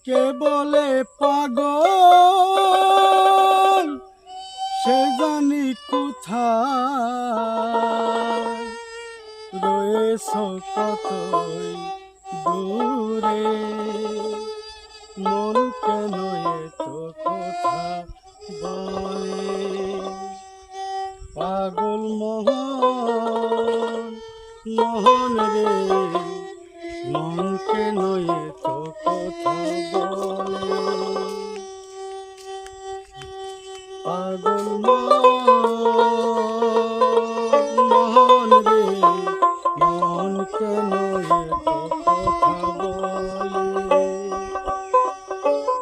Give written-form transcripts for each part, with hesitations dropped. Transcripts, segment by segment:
কে বলে পাগল সে জানি কোথায় রয়েছ কতই দূরে মন কেন এত কথা বলে পাগল মোহন মোহন রে মন কেন এত কথা বলে পাগল মোহন রে মন কেন এত কথা বলে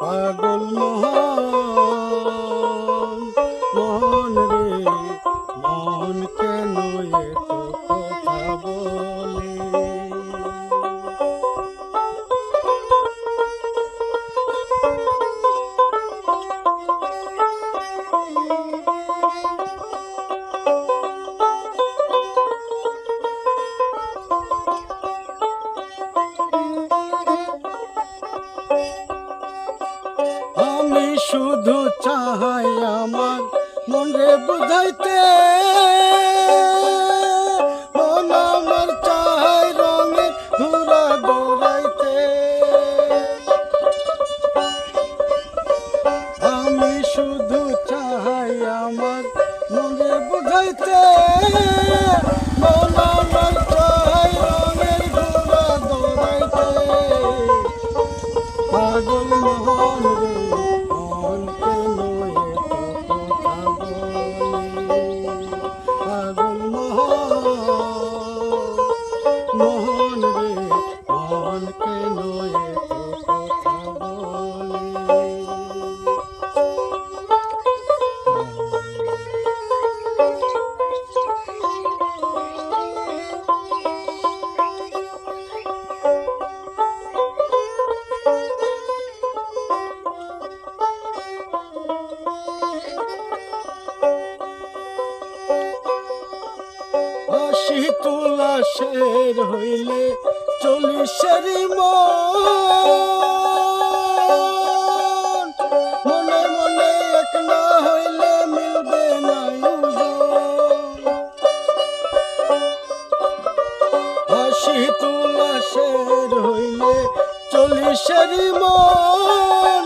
পাগল মোহন মোহন রে মন কেন এত কথা বলে আমি শুধু চাই আমার মনে বুঝাইতে মন আমার চাই রঙে ঘুরা দৌড়াইতে আমি শুধু চাই আমার মনে বুঝাইতে মন আমার চাই রঙের ঘুরা দৌড়াইতে পাগল মোহন রে মন কেন এত কথা বলে পাগল মোহন রে মন কেন এত কথা বলে তুলা শের হইলে 40 মন মনে মনে এক না হইলে মিলবে না হাসি তুলা শের হইলে 40 মন